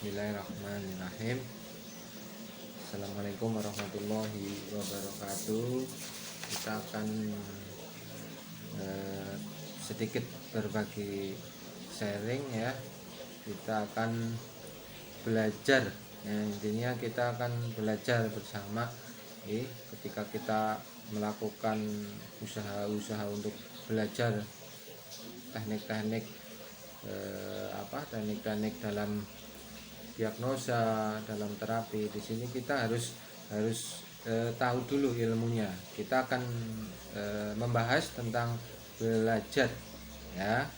Bismillahirrahmanirrahim. Assalamualaikum warahmatullahi wabarakatuh. Kita akan sedikit berbagi sharing ya. Kita akan belajar ya, intinya kita akan belajar bersama ketika kita melakukan usaha-usaha untuk belajar teknik-teknik teknik-teknik dalam diagnosa, dalam terapi. Di sini kita harus tahu dulu ilmunya. Kita akan membahas tentang belajar ya.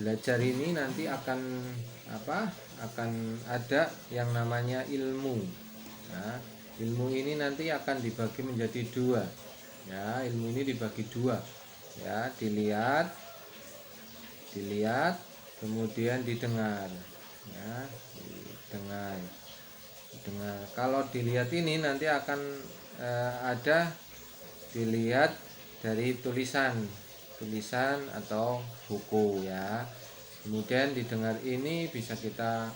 Belajar ini nanti akan ada yang namanya ilmu. Nah, ilmu ini nanti akan dibagi menjadi dua ya. Ilmu ini dibagi dua ya, dilihat kemudian didengar ya. Didengar. Kalau dilihat ini nanti akan ada dilihat dari tulisan atau buku ya. Kemudian didengar ini bisa kita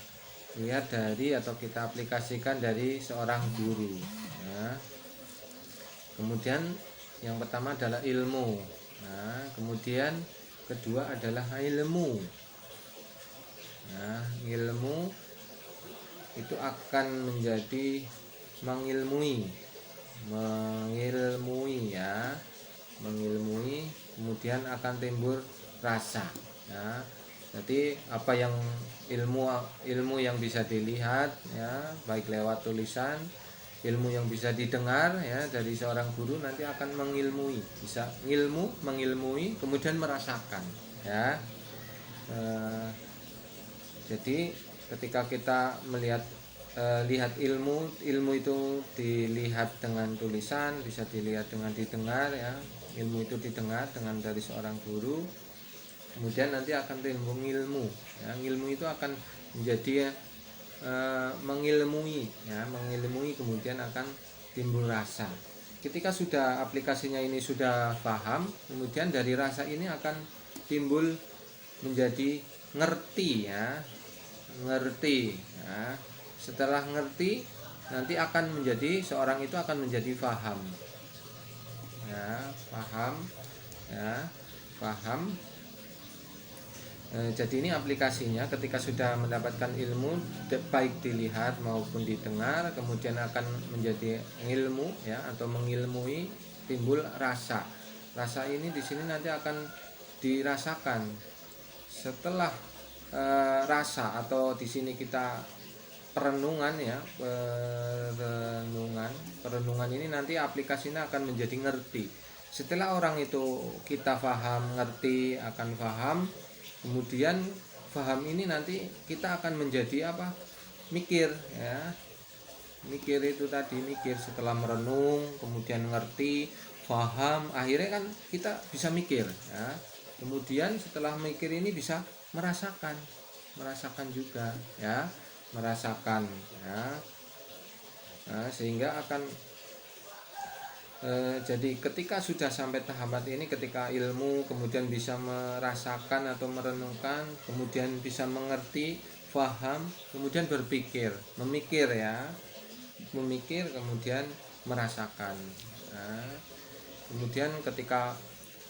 lihat dari atau kita aplikasikan dari seorang guru ya. Kemudian yang pertama adalah ilmu. Nah, kemudian kedua adalah ilmu. Nah, ilmu itu akan menjadi mengilmui ya, mengilmui, kemudian akan timbul rasa ya. Jadi apa yang ilmu yang bisa dilihat ya, baik lewat tulisan, ilmu yang bisa didengar ya dari seorang guru, nanti akan mengilmui, bisa mengilmui kemudian merasakan ya. Jadi ketika kita lihat ilmu itu dilihat dengan tulisan, bisa dilihat dengan didengar ya. Ilmu itu didengar dengan dari seorang guru, kemudian nanti akan timbul ilmu ya. Ilmu itu akan menjadi mengilmui ya, mengilmui, kemudian akan timbul rasa. Ketika sudah aplikasinya ini sudah paham, kemudian dari rasa ini akan timbul menjadi ngerti ya. Setelah ngerti, nanti akan menjadi seorang itu akan menjadi paham ya, paham. Jadi ini aplikasinya ketika sudah mendapatkan ilmu, baik dilihat maupun didengar, kemudian akan menjadi ilmu ya, atau mengilmui, timbul rasa. Rasa ini di sini nanti akan dirasakan. Setelah rasa, atau di sini kita perenungan ya, perenungan ini nanti aplikasinya akan menjadi ngerti. Setelah orang itu kita paham, ngerti, akan paham, kemudian paham ini nanti kita akan menjadi mikir ya. Mikir itu tadi, mikir setelah merenung, kemudian ngerti, paham, akhirnya kan kita bisa mikir ya. Kemudian setelah mikir ini bisa merasakan juga ya, merasakan ya. Nah, sehingga akan jadi ketika sudah sampai tahapan ini, ketika ilmu kemudian bisa merasakan atau merenungkan, kemudian bisa mengerti, paham, kemudian berpikir, memikir ya, memikir kemudian merasakan. Nah, kemudian ketika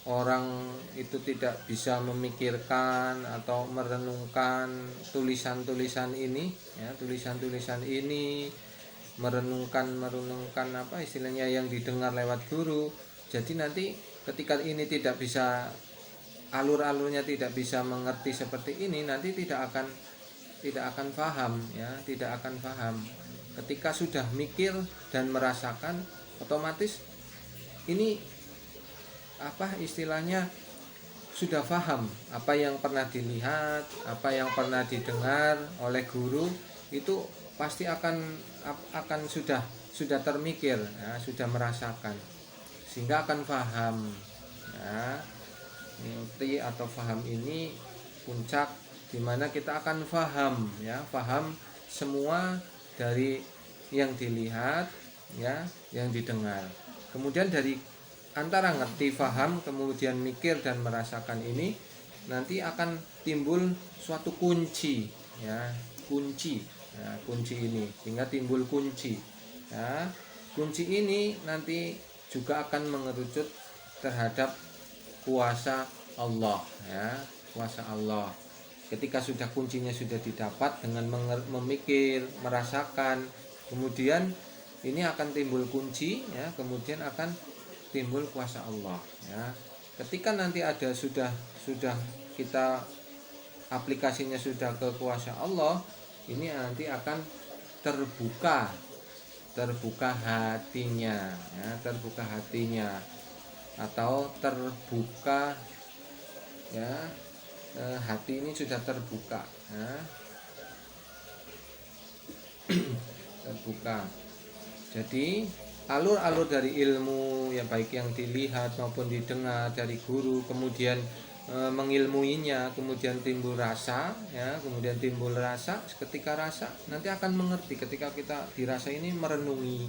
orang itu tidak bisa memikirkan atau merenungkan tulisan-tulisan ini ya, tulisan-tulisan ini, merenungkan istilahnya yang didengar lewat guru. Jadi nanti ketika ini tidak bisa, alur-alurnya tidak bisa mengerti seperti ini, nanti tidak akan paham ya, tidak akan paham. Ketika sudah mikir dan merasakan, otomatis ini istilahnya sudah paham apa yang pernah dilihat, apa yang pernah didengar oleh guru, itu pasti akan sudah termikir ya, sudah merasakan, sehingga akan paham ya. Ngerti atau paham ini puncak dimana kita akan paham ya, paham semua dari yang dilihat ya, yang didengar. Kemudian dari antara ngerti, paham, kemudian mikir dan merasakan ini, nanti akan timbul suatu kunci ya, kunci. Nah, kunci ini sehingga timbul kunci. Ya, kunci ini nanti juga akan mengerucut terhadap kuasa Allah, ya, kuasa Allah. Ketika sudah kuncinya sudah didapat dengan memikir, merasakan, kemudian ini akan timbul kunci, ya, kemudian akan timbul kuasa Allah, ya. Ketika nanti ada sudah kita aplikasinya sudah ke kuasa Allah, ini nanti akan terbuka terbuka hatinya, ya, terbuka hatinya atau terbuka, ya, hati ini sudah terbuka, ya, terbuka. Jadi alur-alur dari ilmu, ya, baik yang dilihat maupun didengar dari guru, kemudian mengilmuinya, kemudian timbul rasa, ya, kemudian timbul rasa. Ketika rasa nanti akan mengerti. Ketika kita dirasa ini merenungi,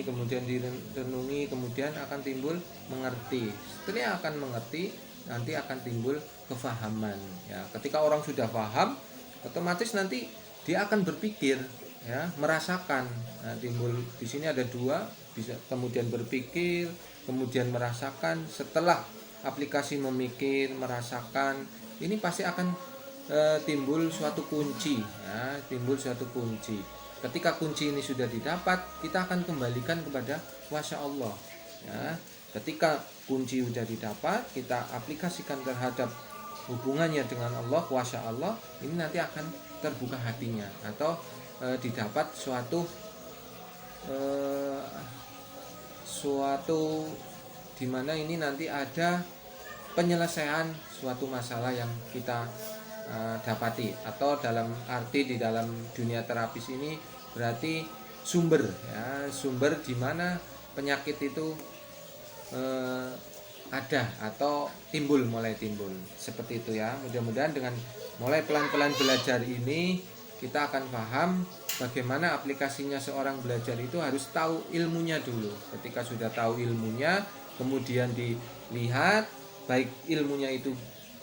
kemudian direnungi, kemudian akan timbul mengerti. Setelah akan mengerti, nanti akan timbul kefahaman, ya. Ketika orang sudah paham, otomatis nanti dia akan berpikir, ya, merasakan. Nah, timbul di sini ada dua, bisa kemudian berpikir, kemudian merasakan. Setelah aplikasi memikir, merasakan, ini pasti akan timbul suatu kunci, ya, timbul suatu kunci. Ketika kunci ini sudah didapat, kita akan kembalikan kepada kuasa Allah, ya. Ketika kunci sudah didapat, kita aplikasikan terhadap hubungannya dengan Allah, kuasa Allah, ini nanti akan terbuka hatinya atau didapat suatu dimana ini nanti ada penyelesaian suatu masalah yang kita dapati, atau dalam arti di dalam dunia terapis ini berarti sumber, ya, sumber di mana penyakit itu ada atau mulai timbul seperti itu, ya. Mudah-mudahan dengan mulai pelan-pelan belajar ini kita akan paham bagaimana aplikasinya. Seorang belajar itu harus tahu ilmunya dulu. Ketika sudah tahu ilmunya, kemudian dilihat, baik ilmunya itu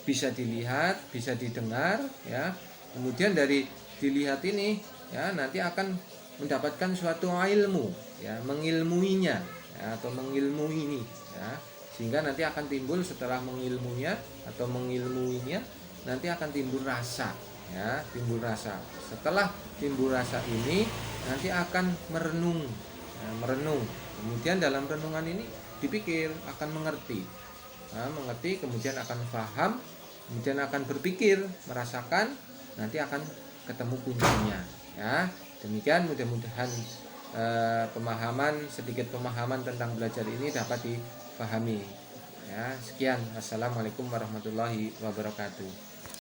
bisa dilihat, bisa didengar, ya. Kemudian dari dilihat ini, ya, nanti akan mendapatkan suatu ilmu, ya, mengilmuinya, ya, atau mengilmui ini, ya. Sehingga nanti akan timbul setelah mengilmunya atau mengilmuinya, nanti akan timbul rasa, ya, timbul rasa. Setelah timbul rasa ini nanti akan merenung, ya, merenung. Kemudian dalam renungan ini dipikir, akan mengerti, mengerti, kemudian akan paham, kemudian akan berpikir, merasakan, nanti akan ketemu kuncinya, ya. Demikian, mudah-mudahan sedikit pemahaman tentang belajar ini dapat dipahami, ya. Sekian, assalamualaikum warahmatullahi wabarakatuh.